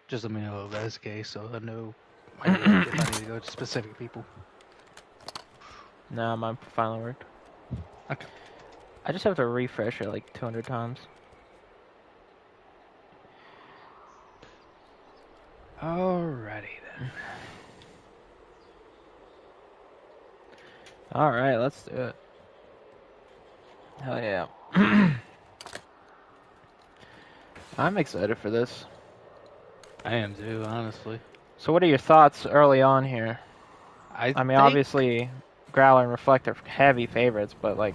Just let me know if that's the case, so I know if I need to go to specific people. No, mine finally worked. Okay. I just have to refresh it like 200 times. Alrighty then. Alright, let's do it. Hell yeah. I'm excited for this. I am too, honestly. So what are your thoughts early on here? I I mean, think obviously, Growler and Reflect are heavy favorites, but like...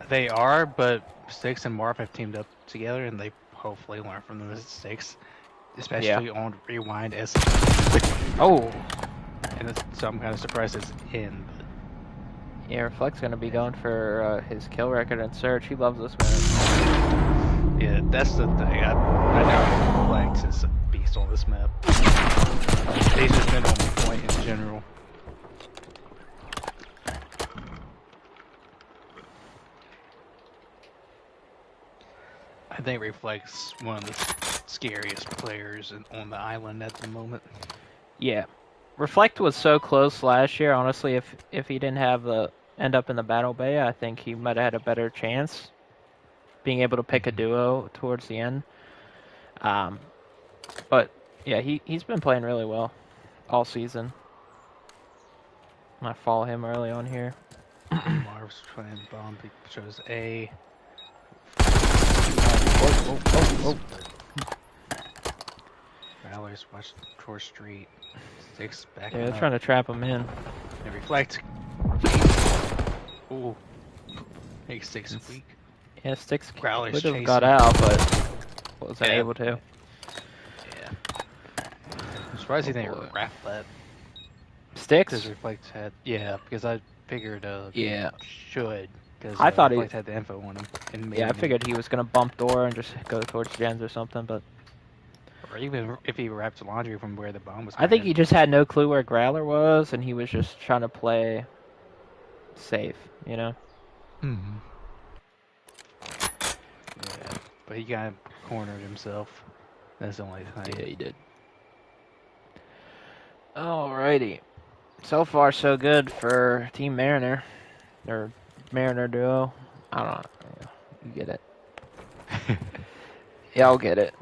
they are, but Six and Marv have teamed up together, and they hopefully learn from the mistakes, Yeah. especially on Rewind S. Oh! And so I'm kind of surprised it's in. But Yeah, Reflect's gonna be going for his kill record in Search. He loves this man. yeah, that's the thing. I know Reflex is a beast on this map. He's just been on point in general. I think Reflex one of the scariest players on the island at the moment. Yeah. Reflect was so close last year. Honestly, if he didn't have the end up in the Battle Bay, I think he might have had a better chance being able to pick a duo towards the end. But yeah, he's been playing really well all season. I follow him early on here. Marv's playing bomb. He chose A. Oh. Valor's watch Tor Street. Six back. Yeah, they're trying to trap him in. And Reflect. Ooh. Makes Six weak. Yeah, Sticks Growler's could have chasing. got out, but wasn't able to. Yeah. I'm surprised he didn't wrap that. Sticks? Because Reflect had. Yeah, because I figured Yeah. should. Because I thought Reflect had the info on him. And Yeah, I figured he was going to bump door and just go towards gens or something, but... Or even if he wrapped laundry from where the bomb was I think he just had no clue where Growler was, and he was just trying to play safe, you know? Mm-hmm. Yeah, but he got cornered himself. That's the only thing. Yeah, he did. Alrighty. So far, so good for Team Mariner. Or Mariner duo. I don't know. You get it. Yeah, I'll get it.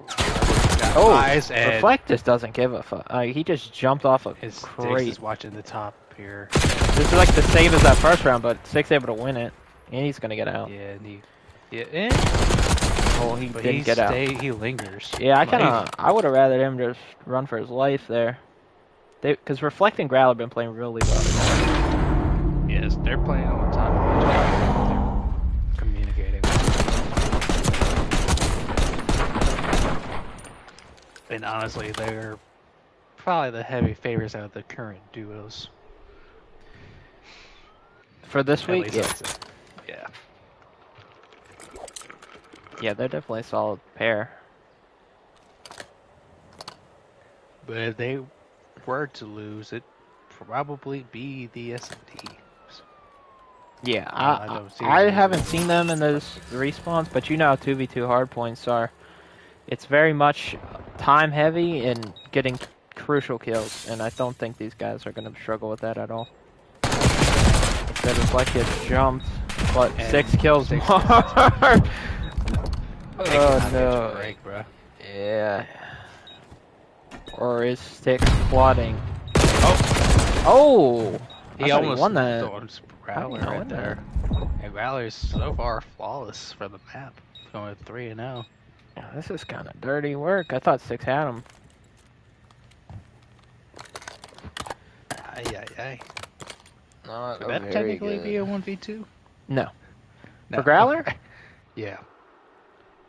Oh, eyes and Reflect just doesn't give a fuck. He just jumped off a his crate. is watching the top here. This is like the same as that first round, but Six able to win it. And he's gonna get out. Yeah, and Oh, he didn't get out. He lingers. Yeah, I would have rather him just run for his life there. Because Reflect and Growler have been playing really well. Yes, they're playing on top. They're communicating. And honestly, they're probably the heavy favorites out of the current duos. For this week, yeah. Yeah. Yeah, they're definitely a solid pair. But if they were to lose, it'd probably be the S&D. Yeah, I haven't seen them in those respawns, but you know how 2v2 hard points are. It's very much time heavy and getting crucial kills, and I don't think these guys are going to struggle with that at all. Instead, Reflect gets jumped, but and 6 kills more. Oh no. Break, bro. Yeah. Or is Sticks plotting? Oh! He almost won that. Growler right there. And Growler's so far flawless for the map. Going 3-0. Yeah, this is kind of dirty work. I thought Six had him. Aye. Not Would that technically be a 1v2? No. For Growler? Yeah.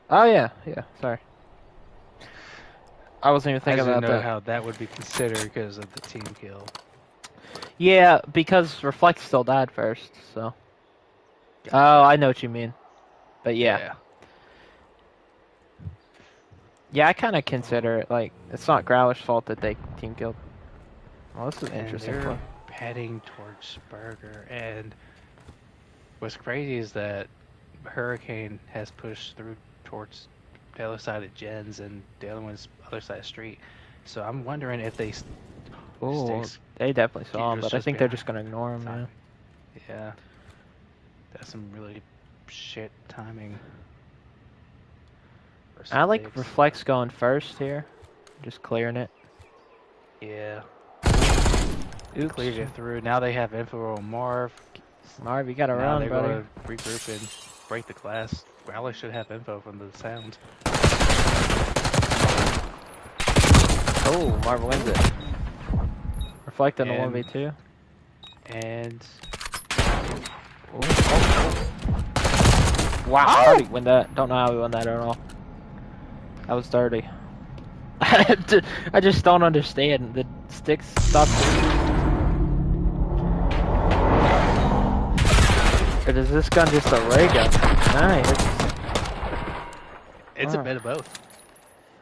Oh, yeah. Sorry. I wasn't even thinking about that. I don't know how that would be considered because of the team kill. Yeah, because Reflect still died first, so. Gotcha. Oh, I know what you mean. But yeah. Yeah, I kind of consider it, like, it's not Growler's fault that they team killed. Well, this is an interesting they're heading towards Burger, and what's crazy is that Hurricane has pushed through towards the other side of Jen's, and the other one's other side of the street. So I'm wondering if they. Oh, they definitely saw him, but I think they're just gonna ignore him. Yeah. Yeah. That's some really shit timing. I like Reflex going first here, just clearing it. Yeah. Oops. Cleared it through. Now they have info on Marv. Marv, you gotta now run, they're buddy. Going to regroup and break the glass. Growler should have info from the sound. Oh, Marv wins it. Reflect on the 1v2. And... Wow, how did he win that? Don't know how he won that at all. That was dirty. I just don't understand. The sticks stopped. Or is this gun just a ray gun? Nice. It's a bit of both.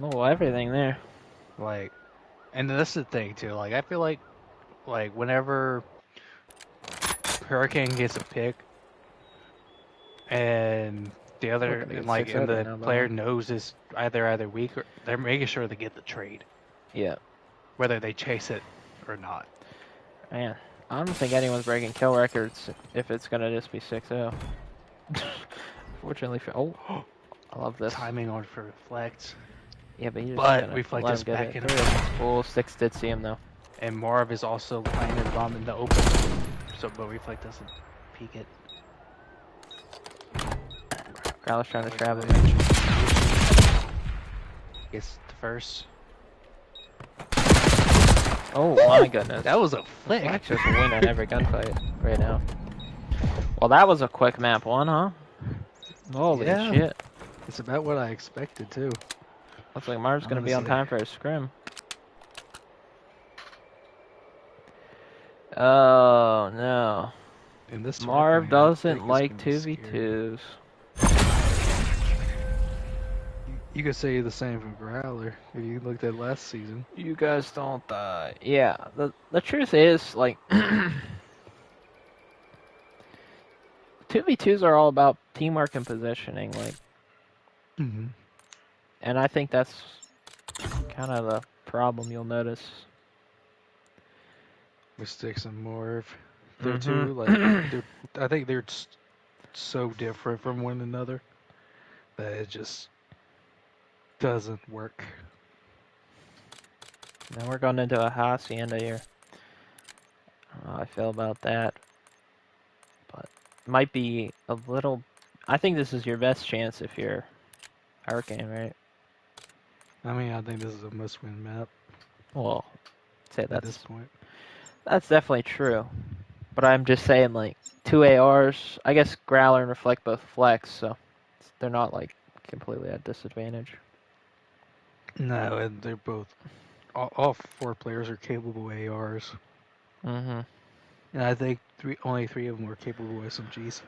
Oh, everything there. Like, and that's the thing too. Like, I feel like whenever Hurricane gets a pick, and the other, and the player knows is either weak, or they're making sure they get the trade. Yeah. Whether they chase it or not. Man, I don't think anyone's breaking kill records if it's gonna just be 6-0. Fortunately, oh, I love this timing on for Reflect. Yeah, but he Reflect is back in. Oh, Sticks did see him though. And Marv is also planting the bomb in the open, so but Reflect doesn't peek it. Growler's trying to trap him. Gets the first. Oh my goodness. That was a flick. Reflect's just winning every gunfight right now. Well, that was a quick map one, huh? Holy shit. It's about what I expected too. Looks like Marv's gonna be on time for a scrim. Oh no. In this Marv doesn't like 2v2s. You could say the same for Growler if you looked at last season. You guys don't die. Yeah, the truth is, like, 2v2s are all about teamwork and positioning, like. And I think that's kind of the problem you'll notice. With Sticks and Marv. They're two, like, I think they're so different from one another that it just doesn't work. Now we're going into a hacienda here. I don't know how I feel about that. But it might be a little... I think this is your best chance if you're Hurricane, right? I mean, I think this is a must-win map. Well, I'd say at this point. That's definitely true. But I'm just saying, like, 2 ARs, I guess Growler and Reflect both flex, so they're not, like, completely at disadvantage. No, and they're both... All 4 players are capable ARs. And I think only 3 of them are capable SMGs.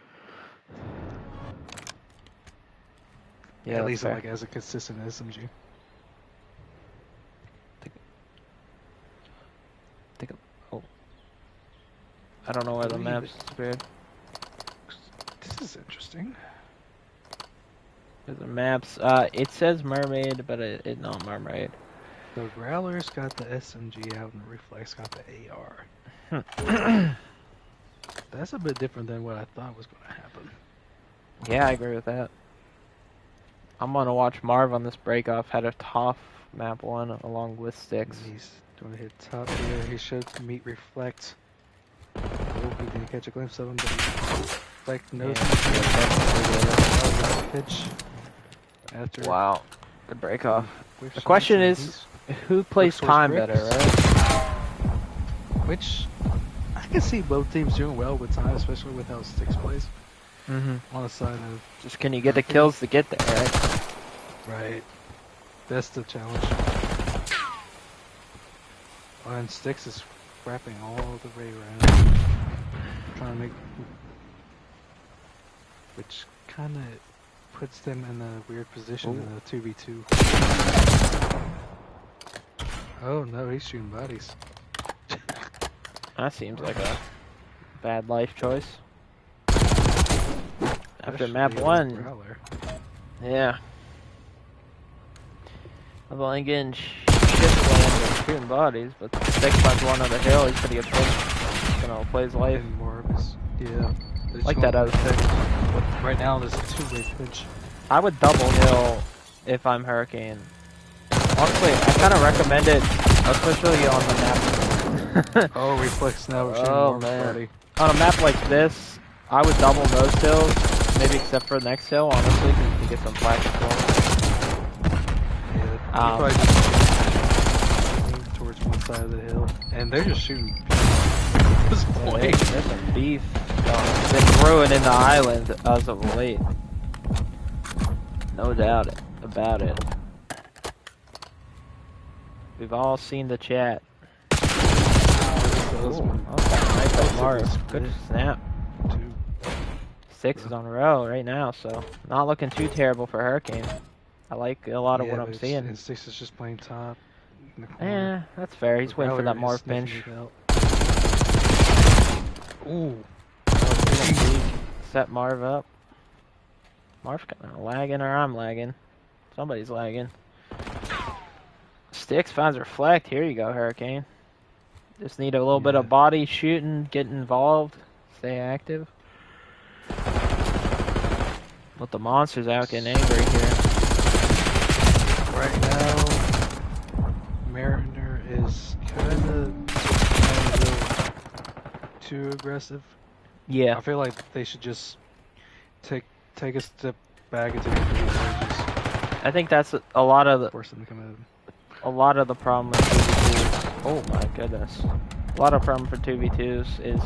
Yeah, at least like as a consistent SMG. I don't know where the map's disappeared. This is interesting. The maps, it says Mermaid, but it's not Mermaid. The Growler's got the SMG out and the Reflex got the AR. That's a bit different than what I thought was going to happen. Yeah, I agree with that. I'm going to watch Marv on this breakoff. Had a tough map 1 along with Sticks. He's going to hit top here. He should meet Reflect. Oh, he didn't catch a glimpse of him, but Reflect knows pitch. After wow, good breakoff. The question is, who plays time better, right? Which I can see both teams doing well with time, especially with how Sticks plays. On the side of just can you get the kills to get there, right? Right. That's the challenge. And Sticks is wrapping all the way around, trying to make, which kind of puts them in a weird position in a 2v2. Oh no, he's shooting bodies. That seems like a bad life choice. After map 1. Yeah. I'm only getting shit slammed and shooting bodies, but Six finds one on the hill, he's gonna get pushed. He's gonna play his life. And more of his, yeah. Like that other Six. But right now, there's a two-way pitch. I would double hill if I'm Hurricane. Honestly, I kind of recommend it, especially on the map. Oh, reflex now. We're shooting Oh, man. body. On a map like this, I would double most hills, maybe except for the next hill, honestly, because you can get some flash control. Yeah, probably just lean towards one side of the hill, and they're just shooting. This point. There's some beef been brewing in the island as of late. No doubt about it. We've all seen the chat. Ooh, okay, nice by Marv. Good snap. 6 is on a row right now, so not looking too terrible for Hurricane. I like a lot of what I'm seeing. And 6 is just playing top. Yeah, that's fair. He's waiting for that Marv pinch. Ooh. Set Marv up. Marv's kind of lagging, or I'm lagging. Somebody's lagging. Sticks finds reflect. Here you go, Hurricane. Just need a little bit of body shooting, get involved, stay active. But the monster's out getting angry here. Right now, Mariner is kind of too aggressive. Yeah. I feel like they should just take a step back and take a few charges. I think that's a lot of the force them to come in. A lot of the problem with 2v2s. Oh my goodness. A lot of problem for 2v2s is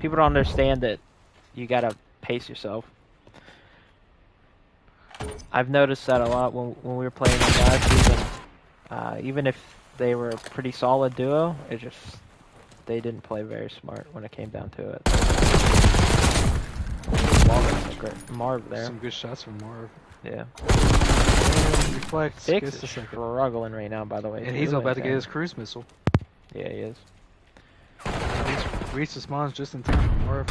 people don't understand that you gotta pace yourself. I've noticed that a lot when we were playing in last season. Even if they were a pretty solid duo, it just they didn't play very smart when it came down to it. Marv there. Some good shots from Marv. Yeah. Reflect. Six is struggling right now, by the way. And he's about to get his cruise missile. Yeah, he is. He's reached the spawns just in time. Marv.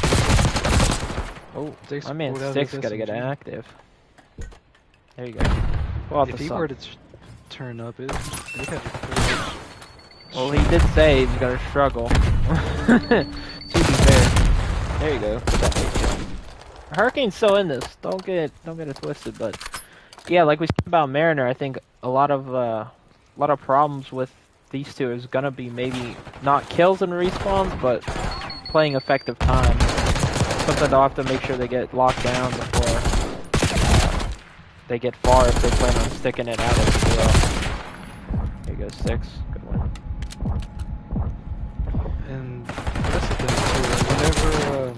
Oh, my man Six gotta get active. There you go. Well, if he were to turn up, they'd have to. Well, he did say he's gonna struggle. To be fair. There you go. Hurricane's still in this. Don't get it twisted, but yeah, like we said about Mariner, I think a lot of problems with these two is gonna be maybe not kills and respawns, but playing effective time. Something they'll have to make sure they get locked down before they get far if they plan on sticking it out as well. Here you go, 6. Good one. And that's the thing too. Whenever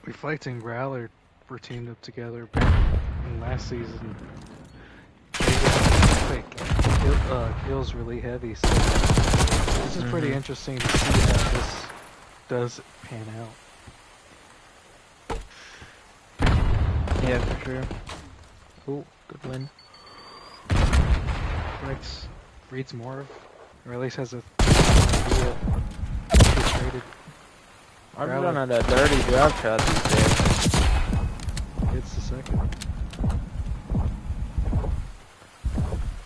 Reflecting Growler were teamed up together in last season, they just kills really heavy. So this is pretty interesting to see how this does pan out. Yeah, for sure. Oh, good win. Rex reads more, or at least has a idea. Traded. I'm running a dirty drop shot these days. It's the second.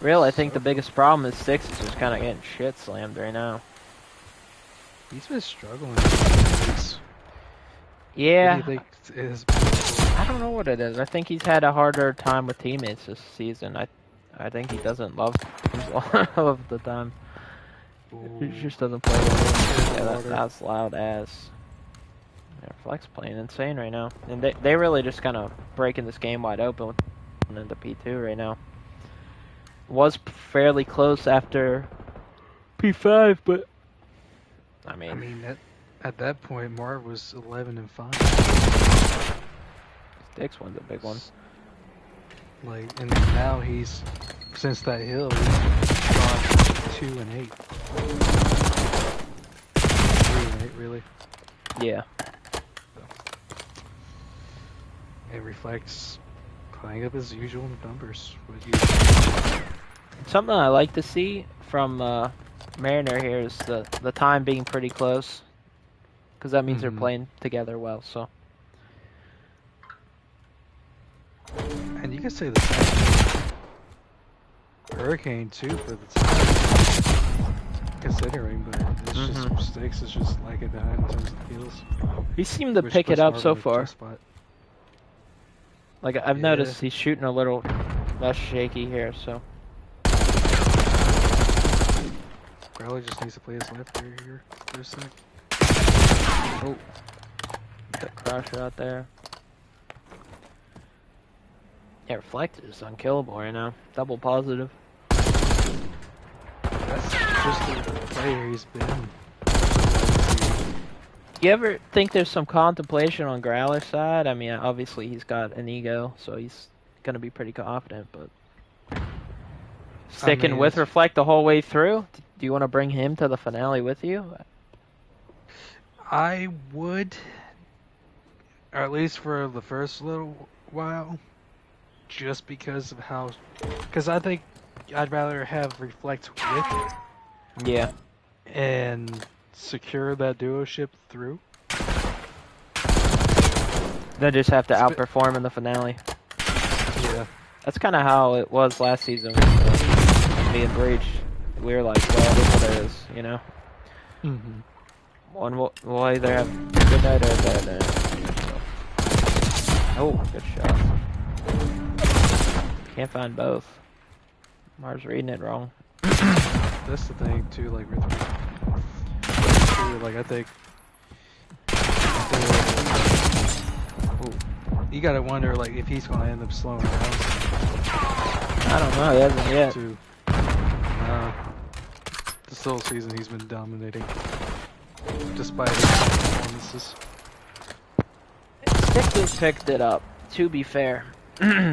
Really, I think the biggest problem is 6 is just kind of getting shit slammed right now. He's been struggling. Yeah. What do you think it is? I don't know what it is. I think he's had a harder time with teammates this season. I think he doesn't love all of the time. Ooh. He just doesn't play well. Yeah, that's loud as. Yeah, Flex playing insane right now. And they really just kind of breaking this game wide open with into P2 right now. Was fairly close after P5, but I mean at that point Marv was 11-5. Sticks one's a big one. Like, and now he's since that hill he's gone 2-8. 3-8 really. Yeah. It reflects playing up his usual numbers. Something I like to see from Mariner here is the time being pretty close, because that means they're playing together well. So. And you can say the same. Hurricane too for the time, considering, but it's just Sticks is just lagging behind in terms of kills. He seemed to pick it up so far. Like I've noticed he's shooting a little less shaky here, so. Growler just needs to play his left ear here for a sec. Oh, got crash out there. Yeah, Reflect is unkillable right now. Double positive. That's just the player he's been. You ever think there's some contemplation on Growler's side? I mean, obviously he's got an ego, so he's gonna be pretty confident, but sticking with Reflect the whole way through? Do you want to bring him to the finale with you? I would, or at least for the first little while, just because of how, because I think I'd rather have Reflect with it. Yeah. And secure that duo-ship through. Then just have to outperform in the finale. Yeah. That's kind of how it was last season with me and Breach. We were like, well, this is what it is, you know? One will either have a good night or a bad night. So. Oh, good shot. Can't find both. Marv's reading it wrong. That's the thing, too, like, like, I think you gotta wonder, like, if he's gonna end up slowing down. I don't know, he hasn't yet. This whole season he's been dominating, despite his performances. Stick picked it up, to be fair.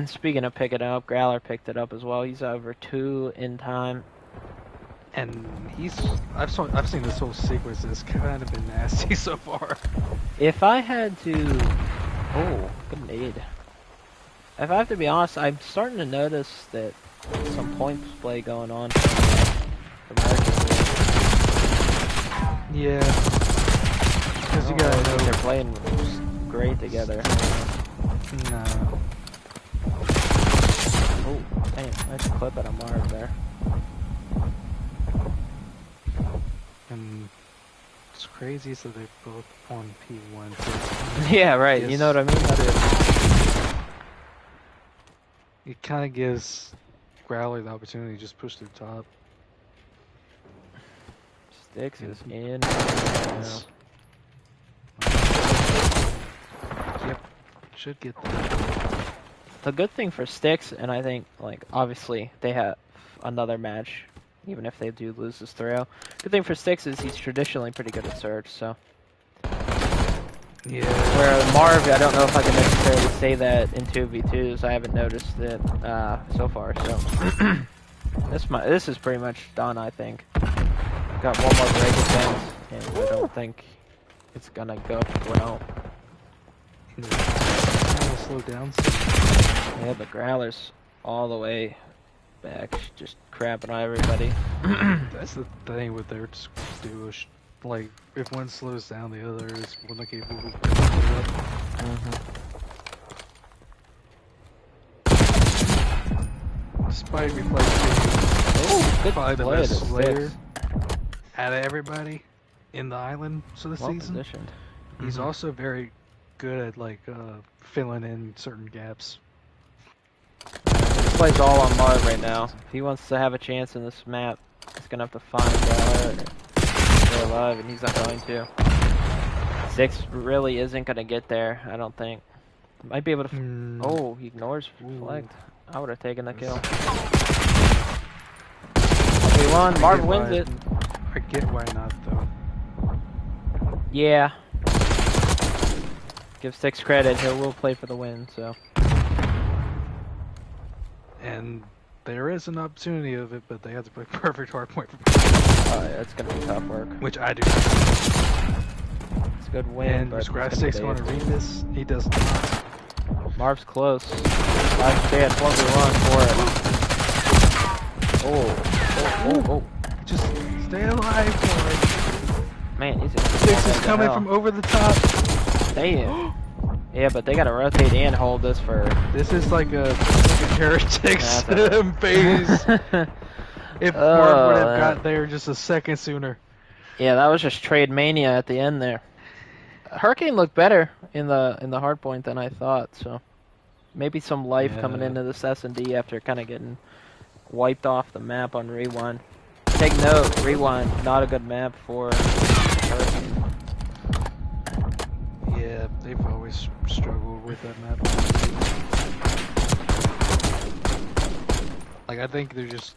Speaking of picking it up, Growler picked it up as well. He's over 2 in time. And I've seen this whole sequence that's kind of been nasty so far. If I had to, good nade. If I have to be honest, I'm starting to notice that some points play going on from Yeah. Because you gotta know they're playing great together. No. Oh, damn! Nice clip at a Marv there. And it's crazy, so they're both on P1. Yeah, right. You know what I mean? It kind of gives Growler the opportunity to just push to the top. Sticks is in. Yep, should get that. The good thing for Sticks, and I think, like, obviously they have another match. Even if they do lose this 3-0. Good thing for Sticks is he's traditionally pretty good at Surge, so. Yeah. Where Marv, I don't know if I can necessarily say that in 2v2s. I haven't noticed it so far, so. This is pretty much done, I think. Got one more break attempt, and I don't think it's gonna go well. Slow down. Yeah, but Growler's all the way back, just crapping on everybody. That's the thing with their duo. Like, if one slows down, the other is more than capable of picking it up. Despite Reflect being probably the best player out of everybody in the island for the season, positioned. He's also very good at, like, filling in certain gaps. He plays all on Marv right now. If he wants to have a chance in this map, he's gonna have to find Growler or stay alive, and he's not going to. Six really isn't gonna get there, I don't think. Might be able to. Oh, he ignores Reflect. I would have taken the kill. We won. Marv wins it. I get why not, though. Yeah. Give Six credit. He will play for the win, so. And there is an opportunity of it, but they have to play perfect hardpoint. Oh, yeah, it's gonna be tough work. Which I do. It's a good win, but Scratch 6 going to read this? He does not. Marv's close. I'd stay at 1v1 for it. Oh. Just stay alive for it. Man, he's Six is coming from over the top. Damn. Yeah, but they gotta rotate and hold this for. This is like a heretics phase. If Marv would have got there just a second sooner. Yeah, that was just trade mania at the end there. Hurricane looked better in the hard point than I thought, so maybe some life coming into this S&D after kind of getting wiped off the map on Rewind. Take note, Rewind, not a good map for Hurricane. Yeah, they've always struggled with that map. Like, I think they just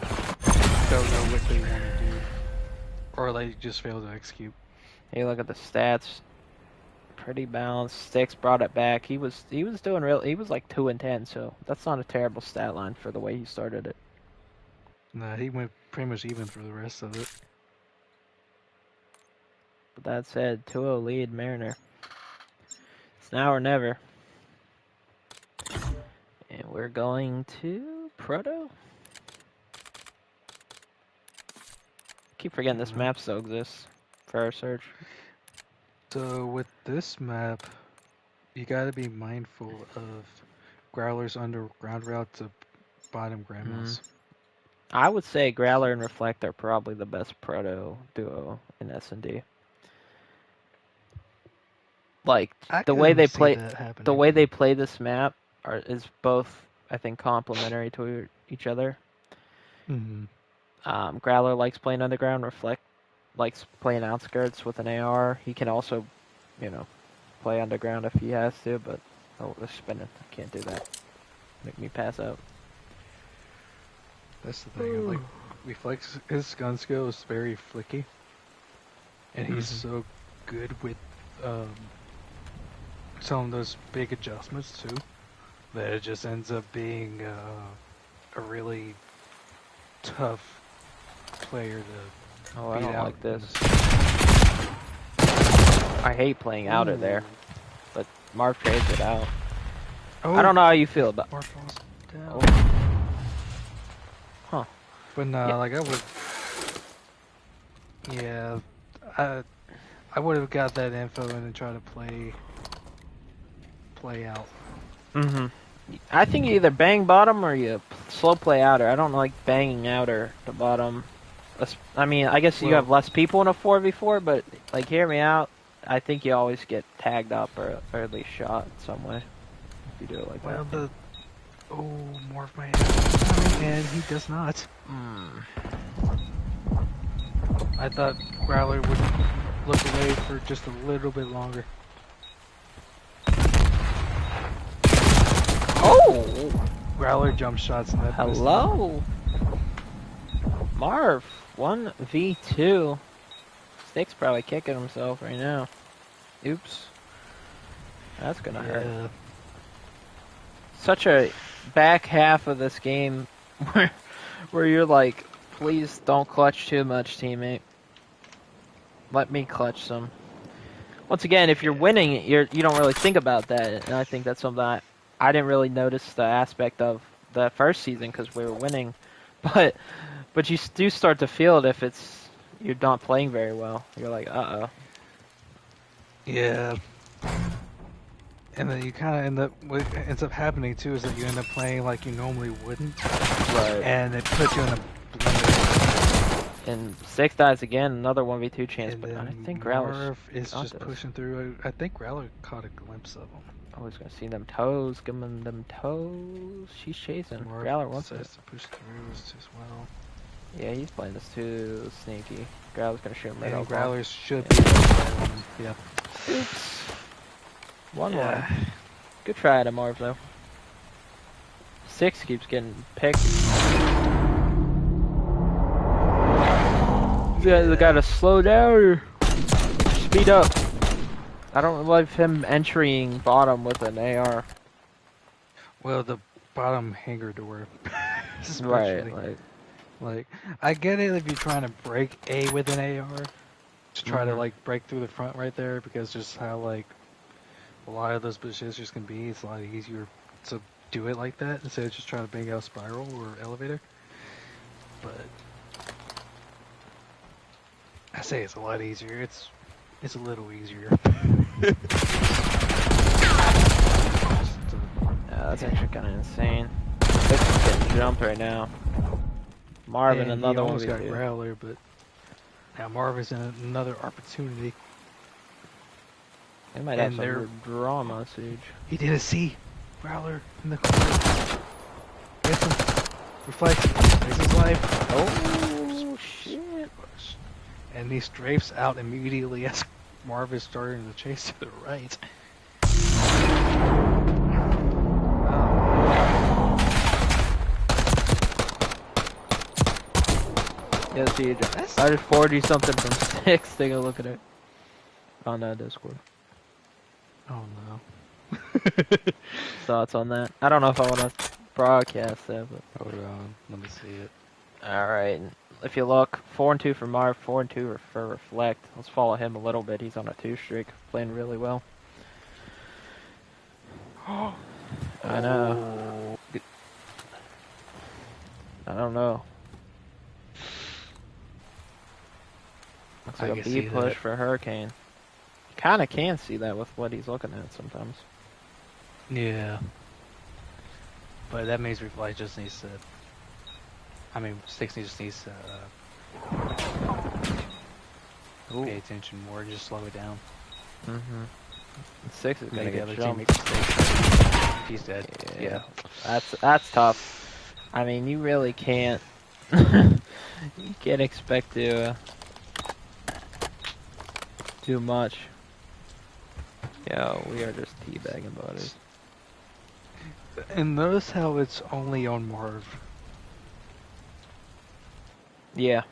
don't know what they want to do. Or they just fail to execute. Hey, look at the stats. Pretty balanced. Sticks brought it back. He was doing real. He was like 2 and 10, so that's not a terrible stat line for the way he started it. Nah, he went pretty much even for the rest of it. But that said, 2-0 lead Mariner. It's now or never. And we're going to Proto. Keep forgetting this map still exists for our search. So with this map, you gotta be mindful of Growler's underground route to bottom Grandma's. I would say Growler and Reflect are probably the best Proto duo in S&D. Like the way they play this map is both, I think, complementary to each other. Growler likes playing underground. Reflect likes playing outskirts with an AR. He can also, play underground if he has to, but they're spinning. I can't do that. Make me pass out. That's the thing. Like, Reflect's his gun skill is very flicky, and he's so good with some of those big adjustments too, that it just ends up being a really tough player to I beat don't out. like this. I hate playing outer there, but Marv trades it out. Oh, I don't know how you feel about. Marv falls down. Huh. But no, like I would. Yeah, I would have got that info and then try to play out. I think you either bang bottom or you slow play outer. I don't like banging outer to bottom. I mean, I guess you have less people in a 4v4, but like, hear me out. I think you always get tagged up or at least shot in some way if you do it like that. Morph my head, and he does not. I thought Growler would look away for just a little bit longer. Oh! Growler jump shots in that. Hello! Marv, 1v2. Stick's probably kicking himself right now. Oops. That's gonna hurt. Such a back half of this game where you're like, please don't clutch too much, teammate. Let me clutch some. Once again, if you're winning, you don't really think about that, and I think that's something I didn't really notice the aspect of the first season because we were winning, but you do start to feel it if you're not playing very well. You're like, uh-oh. Yeah. And then you kind of end up, what ends up happening too is that you end up playing like you normally wouldn't. Right. And it puts you in a blender. And Six dies again, another 1v2 chance, and but I think Growler is just pushing through. I think Growler caught a glimpse of him. Oh, he's gonna see them toes, give him them toes. She's chasing. Growler wants it. To push through as well. Yeah, he's playing this too sneaky. Growler's gonna shoot him right and off. Growler should be. Yeah. Oops. 1-1. Good try at Marv though. Six keeps getting picked. You gotta slow down. Speed up. I don't love him entering bottom with an AR. Well, the bottom hangar door. Right, like I get it if you're trying to break A with an AR, to try to like break through the front right there, because just how like a lot of those positions can be, it's a lot easier to do it like that instead of just trying to bang out spiral or elevator. But I say it's a lot easier. It's a little easier. That's actually kind of insane. Six is getting jumped right now. Marvin, and another he one. almost got Growler, but now Marvin's in another opportunity. They might have some drama, Siege. He did a C. Growler in the corner. Gets him. Reflects. Takes his life. Oh, shit. And he strafes out immediately as Marv is starting to chase to the right. Yeah, Siege. I just forwarded you something from Six. Take a look at it on Discord. Oh no. Thoughts on that? I don't know if I want to broadcast that, but hold on, let me see it. All right. If you look, 4-2 for Marv, 4-2 for Reflect. Let's follow him a little bit. He's on a 2 streak, playing really well. I know. I don't know. Looks like a B push for Hurricane. You kind of can see that with what he's looking at sometimes. Yeah. But that means Reflect just needs to... I mean, Six just needs to pay attention more, just slow it down. Mm-hmm. 6 is going to get other jumped. He's dead. Yeah. That's tough. I mean, you really can't... you can't expect to do much. Yo, we are just teabagging Butters. And notice how it's only on Marv. Yeah.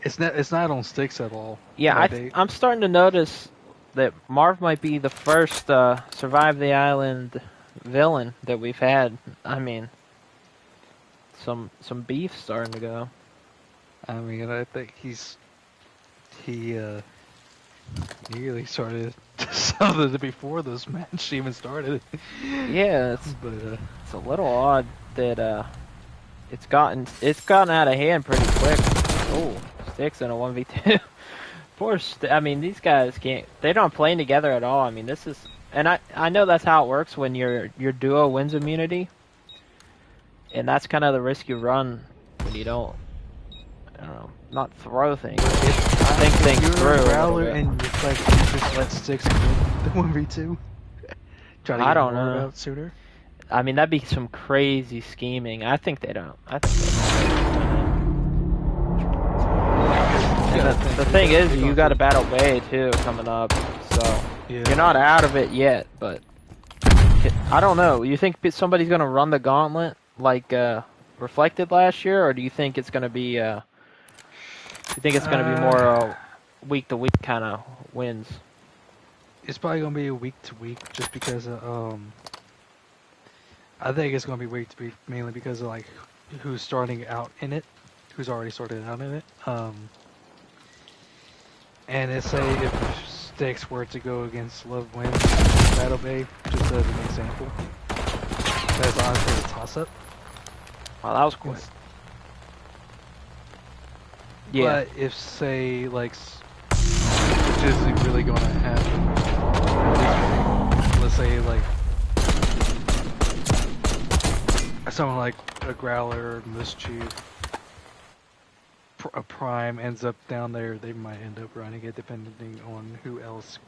It's not on Sticks at all. Yeah, I'm starting to notice that Marv might be the first Survive the Island villain that we've had. I mean, some beef starting to go. I mean, I think he really started something before this match even started. Yeah, it's a little odd that it's gotten out of hand pretty quick. Oh, Sticks in a 1v2. I mean, these guys they're not playing together at all. I mean, this is, and I know that's how it works when your duo wins immunity, and that's kind of the risk you run when you don't, I don't know, not throw things, think things through. Growler and Reflect, you just let Sticks win the 1v2. Try to get more out sooner. I mean, that'd be some crazy scheming. I think they don't. The thing is, you got a Battle Bay too coming up, so you're not out of it yet. But I don't know. You think somebody's gonna run the gauntlet like Reflected last year, or do you think it's gonna be? You think it's gonna be more week to week kind of wins? It's probably gonna be a week to week, just because I think it's gonna be week to week mainly because of like who's starting out in it, who's already started out in it. And let's say if Sticks were to go against Love Wins Battle Bay, just as an example, that's honestly a toss-up. Wow, that was quick. Yeah. But if, say, like, which isn't really going to happen, let's say, like, someone like a Growler or Mischief, a Prime ends up down there, they might end up running it depending on who else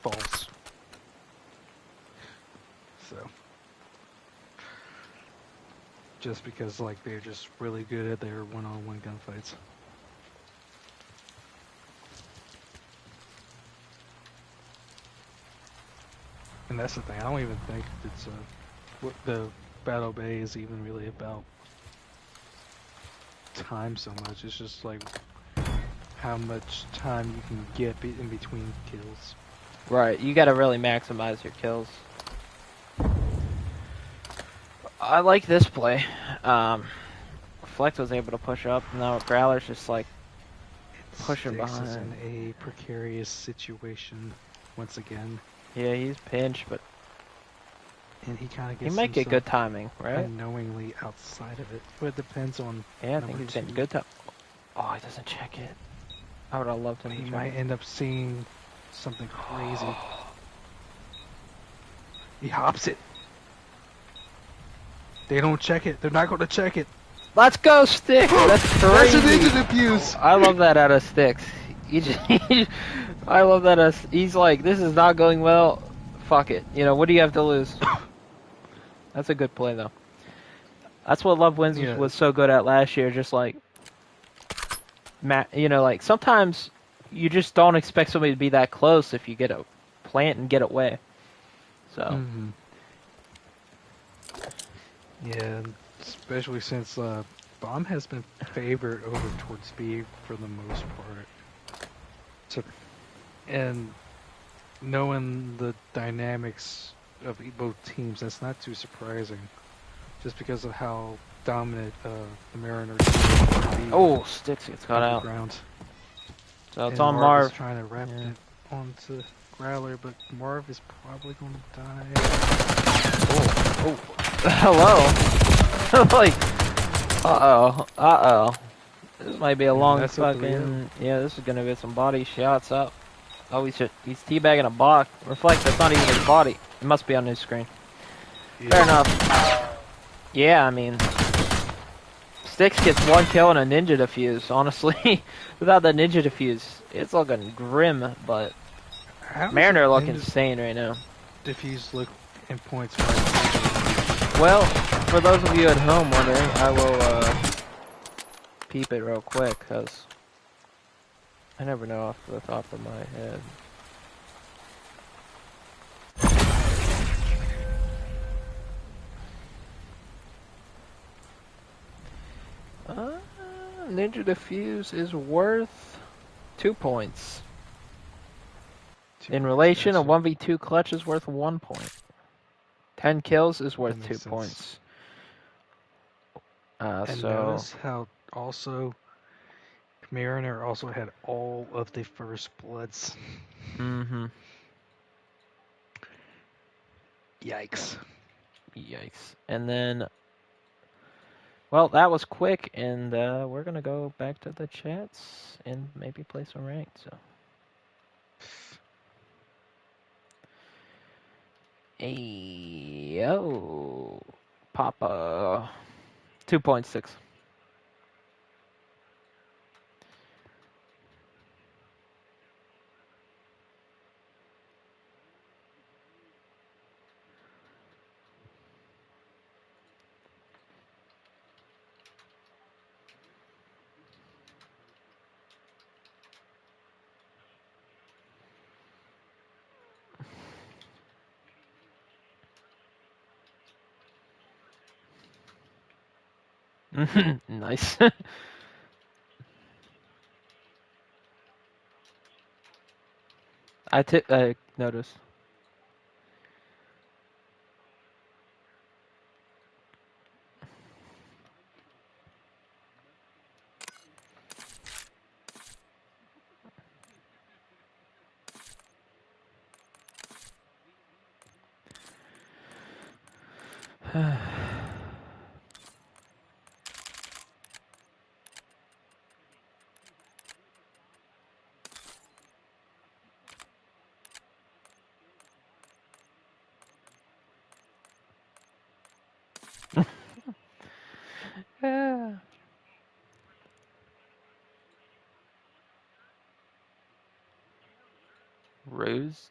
falls. So, just because like they're just really good at their one-on-one gunfights. And that's the thing, I don't even think it's what the Battle Bay is even really about time so much. It's just like how much time you can get in between kills. Right, you gotta really maximize your kills. I like this play. Reflect was able to push up, and now Growler's just like pushing behind. Is in a precarious situation once again. Yeah, he's pinched, but and he kind of gets. He might get good timing, right? Unknowingly outside of it, but it depends on. Yeah, I think he's getting good time. Oh, he doesn't check it. I would have loved him. He might end up seeing something crazy. He hops it. They don't check it. They're not going to check it. Let's go, Sticks! That's crazy! That's a ninja defuse! I love that out of Sticks. I love that he's like, this is not going well. Fuck it. You know, what do you have to lose? That's a good play, though. That's what Love Wins was so good at last year. Just like, you know, like sometimes you just don't expect somebody to be that close if you get a plant and get away. So. Mm-hmm. Yeah, especially since Bomb has been favored over towards B for the most part. So, and knowing the dynamics of both teams, that's not too surprising. Just because of how dominant the Mariners are. Oh, Sticks gets caught out. So it's on Marv. Trying to wrap it onto Growler, but Marv is probably going to die. Oh. Hello. Like, uh-oh. This might be a long fucking... Yeah, this is going to be some body shots up. Oh, he's teabagging a block. Reflect, that's not even his body. It must be on his screen. Yeah. Fair enough. Yeah, I mean... Sticks gets one kill and a ninja defuse, honestly. Without the ninja defuse, it's looking grim, but... Mariner looking insane right now. Defuse look in points. Well, for those of you at home wondering, I will peep it real quick, because I never know off the top of my head. Ninja Defuse is worth 2 points. In relation, a 1v2 clutch is worth 1 point. 10 kills is worth 2 points. And notice how also Mariner also had all of the first bloods. Mm-hmm. Yikes. And then, well, that was quick, and we're gonna go back to the chats and maybe play some ranked. So. Hey, yo, Papa, 2.6. Nice. I noticed. Yeah. Rose.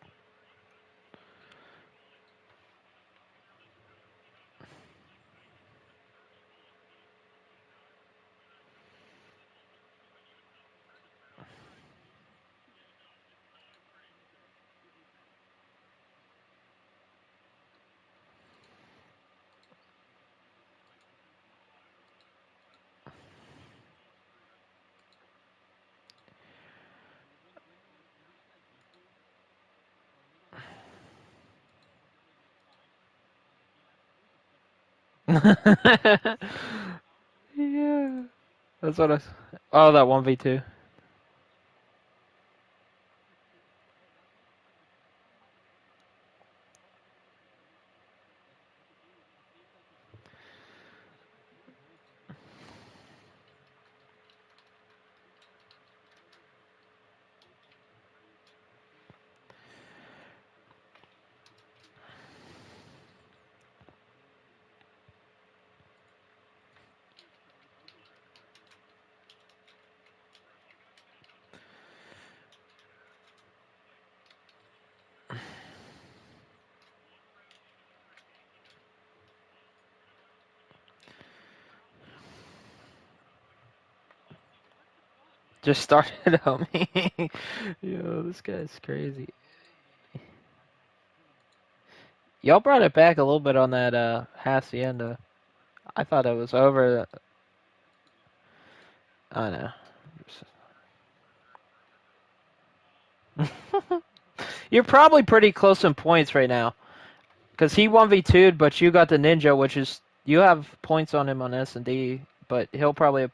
Yeah. That's what I... Oh, that 1v2. Just started on me. Yo, this guy's crazy. Y'all brought it back a little bit on that Hacienda. I thought it was over. I know. You're probably pretty close in points right now. Because he 1v2'd, but you got the ninja, which is... You have points on him on S&D, but he'll probably...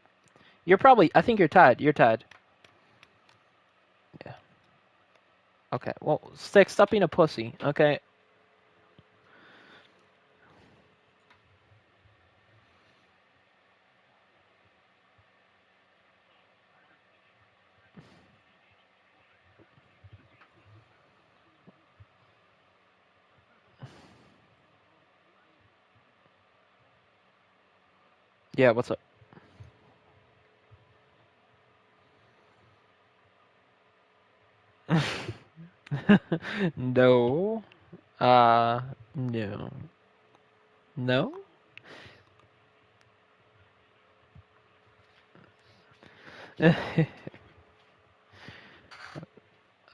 You're probably... I think you're tied. You're tied. Yeah. Okay, well, Stick, stop being a pussy, okay? Yeah, what's up? No. No. No?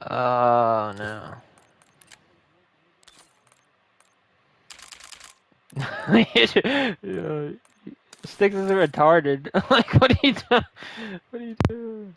Oh, no. Yeah. Sticks is retarded. Like, what are you doing? What are you doing?